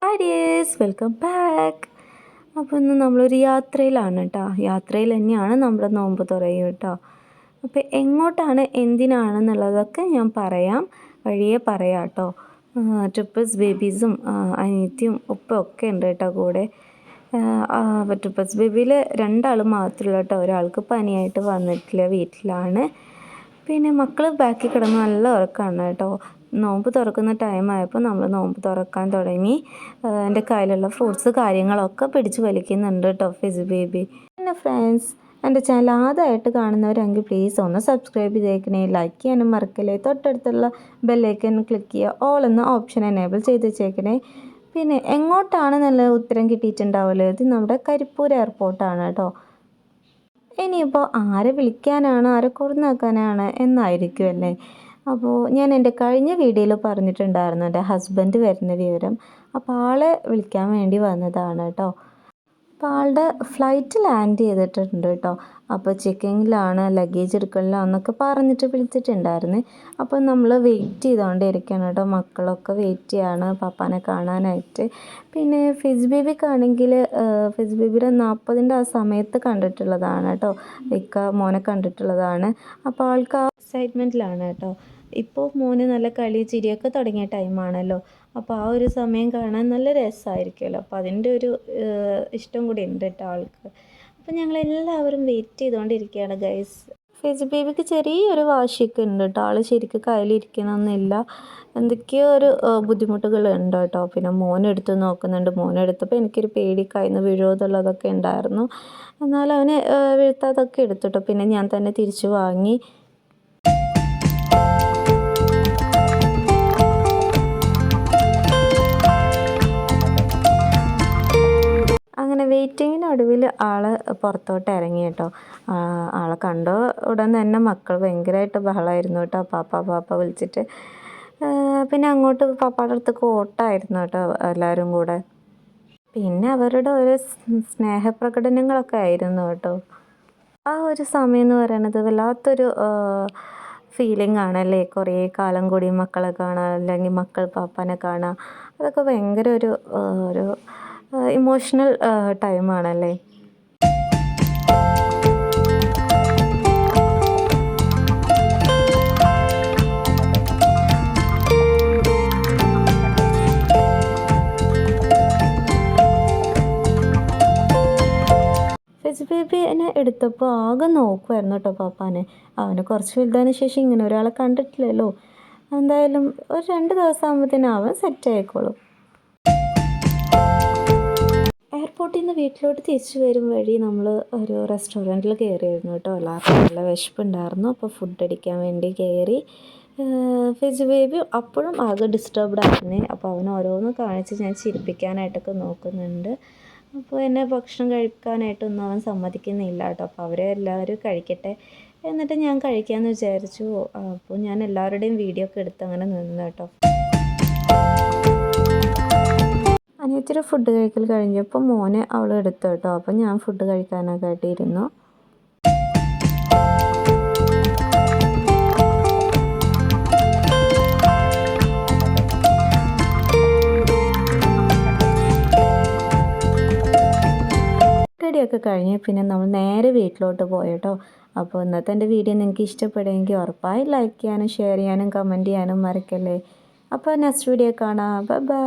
Hi dears, welcome back. അപ്പോൾ ഇന്ന് നമ്മളൊരു യാത്രയിലാണ് കേട്ടോ. യാത്രയിൽ തന്നെയാണ് നമ്മുടെ നോമ്പ് തുറയും കേട്ടോ. അപ്പോൾ എങ്ങോട്ടാണ് എന്തിനാണെന്നുള്ളതൊക്കെ ഞാൻ പറയാം, വഴിയേ പറയാം കേട്ടോ. ട്രിപ്പിൾസ് ബേബീസും അനിയത്തിയും ഉപ്പയൊക്കെ ഉണ്ട് കേട്ടോ കൂടെ. അപ്പോൾ ട്രിപ്പിൾസ് ബേബിയിൽ 2 ആൾ മാത്രമല്ല കേട്ടോ. ഒരാൾക്ക് പനിയായിട്ട് വന്നിട്ടില്ല, വീട്ടിലാണ്. പിന്നെ മക്കൾ ബാക്കിൽ കിടന്ന് നല്ല ഉറക്കമാണ് കേട്ടോ. നോമ്പ് തുറക്കുന്ന ടൈമായപ്പോൾ നമ്മൾ നോമ്പ് തുറക്കാൻ തുടങ്ങി. എൻ്റെ കയ്യിലുള്ള ഫ്രൂട്ട്സ് കാര്യങ്ങളൊക്കെ പിടിച്ച് വലിക്കുന്നുണ്ട് കേട്ടോ ഫിസ് ബേബി. പിന്നെ ഫ്രണ്ട്സ്, എൻ്റെ ചാനൽ ആദ്യമായിട്ട് കാണുന്നവരെങ്കിൽ പ്ലീസ് ഒന്ന് സബ്സ്ക്രൈബ് ചെയ്തേക്കണേ, ലൈക്ക് ചെയ്യാനും മറക്കല്ലേ. തൊട്ടടുത്തുള്ള ബെല്ലൈക്കൺ ക്ലിക്ക് ചെയ്യുക, ഓൾ എന്ന ഓപ്ഷൻ എനേബിൾ ചെയ്ത് വെച്ചേക്കണേ. പിന്നെ എങ്ങോട്ടാണെന്നുള്ള ഉത്തരം കിട്ടിയിട്ടുണ്ടാവുമല്ലോ. ഇത് നമ്മുടെ കരിപ്പൂർ എയർപോർട്ടാണ് കേട്ടോ. ഇനിയിപ്പോൾ ആരെ വിളിക്കാനാണ്, ആരെ കൊടുന്നാക്കാനാണ് എന്നായിരിക്കും അല്ലേ. അപ്പോൾ ഞാൻ എൻ്റെ കഴിഞ്ഞ വീഡിയോയിൽ പറഞ്ഞിട്ടുണ്ടായിരുന്നു എൻ്റെ ഹസ്ബൻഡ് വരുന്ന വിവരം. അപ്പോൾ ആളെ വിളിക്കാൻ വേണ്ടി വന്നതാണ് കേട്ടോ. അപ്പോൾ ആളുടെ ഫ്ലൈറ്റ് ലാൻഡ് ചെയ്തിട്ടുണ്ട് കേട്ടോ. അപ്പോൾ ചെക്കിങ്ങിലാണ്, ലഗേജ് എടുക്കലിലാണെന്നൊക്കെ പറഞ്ഞിട്ട് വിളിച്ചിട്ടുണ്ടായിരുന്നു. അപ്പോൾ നമ്മൾ വെയിറ്റ് ചെയ്തുകൊണ്ടിരിക്കുകയാണ് കേട്ടോ. മക്കളൊക്കെ വെയിറ്റ് ചെയ്യാണ് പപ്പാനെ കാണാനായിട്ട്. പിന്നെ ഫിസ് ബേബിക്കാണെങ്കിൽ ഫിസ് ബേബിയുടെ 40ൻ്റെ ആ സമയത്ത് കണ്ടിട്ടുള്ളതാണ് കേട്ടോ. മോനെ കണ്ടിട്ടുള്ളതാണ്. അപ്പോൾ ആൾക്ക് ആ എക്സൈറ്റ്മെൻറ്റിലാണ് കേട്ടോ. ഇപ്പോൾ മോന് നല്ല കളി ചിരിയൊക്കെ തുടങ്ങിയ ടൈമാണല്ലോ. അപ്പോൾ ആ ഒരു സമയം കാണാൻ നല്ല രസമായിരിക്കുമല്ലോ. അപ്പോൾ അതിൻ്റെ ഒരു ഇഷ്ടം കൂടി ഉണ്ട് കേട്ടോ ആൾക്ക്. അപ്പോൾ ഞങ്ങളെല്ലാവരും വെയിറ്റ് ചെയ്തുകൊണ്ടിരിക്കുകയാണ് ഗൈസ്. ഫിസ് ബേബിക്ക് ചെറിയൊരു വാശിയൊക്കെ ഉണ്ട് കേട്ടോ. ആൾ ശരിക്കും കയ്യിലിരിക്കണമെന്നില്ല, എന്തൊക്കെയോ ഒരു ബുദ്ധിമുട്ടുകളുണ്ട് കേട്ടോ. പിന്നെ മോനെടുത്ത് നോക്കുന്നുണ്ട്. മോനെടുത്തപ്പോൾ എനിക്കൊരു പേടി, കയ്യിൽ നിന്ന് വീഴുമെന്നുള്ളതൊക്കെ ഉണ്ടായിരുന്നു. എന്നാലും അവന് വീഴ്ത്താതൊക്കെ എടുത്തു കേട്ടോ. പിന്നെ ഞാൻ തന്നെ തിരിച്ചു വാങ്ങി. അങ്ങനെ വെയിറ്റിങ്ങിനൊടുവിൽ ആൾ പുറത്തോട്ട് ഇറങ്ങി കേട്ടോ. ആളെ കണ്ട ഉടൻ തന്നെ മക്കൾ ഭയങ്കരമായിട്ട് ബഹളമായിരുന്നു കേട്ടോ, പാപ്പ വിളിച്ചിട്ട്. പിന്നെ അങ്ങോട്ട് പാപ്പായുടെ അടുത്തേക്ക് ഓട്ടമായിരുന്നു കേട്ടോ എല്ലാവരും കൂടെ. പിന്നെ അവരുടെ ഒരു സ്നേഹപ്രകടനങ്ങളൊക്കെ ആയിരുന്നു കേട്ടോ. ആ ഒരു സമയം എന്ന് പറയുന്നത് വല്ലാത്തൊരു ഫീലിംഗ് ആണല്ലേ. കുറേ കാലം കൂടി മക്കളെ കാണാൻ, അല്ലെങ്കിൽ മക്കൾ പാപ്പാനെ കാണാൻ, അതൊക്കെ ഭയങ്കര ഒരു ഇമോഷണൽ ടൈമാണല്ലേ. ഫിസ് ബേബിനെ എടുത്തപ്പോൾ ആകെ നോക്കുമായിരുന്നു കേട്ടോ പാപ്പാനെ. അവന് കുറച്ച് വലുതായതിനു ശേഷം ഇങ്ങനെ ഒരാളെ കണ്ടിട്ടില്ലല്ലോ. എന്തായാലും ഒരു 2 ദിവസം ആകുമ്പോഴത്തേനും അവൻ സെറ്റ് ആയിക്കോളും. എയർപോർട്ടിൽ നിന്ന് വീട്ടിലോട്ട് തിരിച്ചു വരും വഴി നമ്മൾ ഒരു റെസ്റ്റോറൻറ്റിൽ കയറിയായിരുന്നു കേട്ടോ. എല്ലാവർക്കും നല്ല വിശപ്പുണ്ടായിരുന്നു. അപ്പോൾ ഫുഡ് അടിക്കാൻ വേണ്ടി കയറി. ഫിസ് ബേബി അപ്പോഴും ആകെ ഡിസ്റ്റർബ്ഡ് ആയിരുന്നേ. അപ്പോൾ അവൻ ഓരോന്ന് കാണിച്ച് ഞാൻ ചിരിപ്പിക്കാനായിട്ടൊക്കെ നോക്കുന്നുണ്ട്. അപ്പോൾ എന്നെ ഭക്ഷണം കഴിക്കാനായിട്ടൊന്നും അവൻ സമ്മതിക്കുന്നില്ല കേട്ടോ. അപ്പോൾ അവരെ എല്ലാവരും കഴിക്കട്ടെ, എന്നിട്ട് ഞാൻ കഴിക്കാമെന്ന് വിചാരിച്ചു. അപ്പോൾ ഞാൻ എല്ലാവരുടെയും വീഡിയോ ഒക്കെ എടുത്ത് അങ്ങനെ നിന്നു കേട്ടോ. അനിയത്തിരി ഫുഡ് കഴിക്കൽ കഴിഞ്ഞപ്പോൾ മോനെ അവൾ എടുത്തു കേട്ടോ. അപ്പോൾ ഞാൻ ഫുഡ് കഴിക്കാനൊക്കെ ആയിട്ടിരുന്നു. ഒക്കെ കഴിഞ്ഞ് പിന്നെ നമ്മൾ നേരെ വീട്ടിലോട്ട് പോയിട്ടോ. അപ്പോൾ ഇന്നത്തെ എൻ്റെ വീഡിയോ നിങ്ങൾക്ക് ഇഷ്ടപ്പെടുമെങ്കിൽ ഉറപ്പായി ലൈക്ക് ചെയ്യാനും ഷെയർ ചെയ്യാനും കമൻറ്റ് ചെയ്യാനും മറക്കല്ലേ. അപ്പോൾ നെക്സ്റ്റ് വീഡിയോ കാണാം. Bye bye.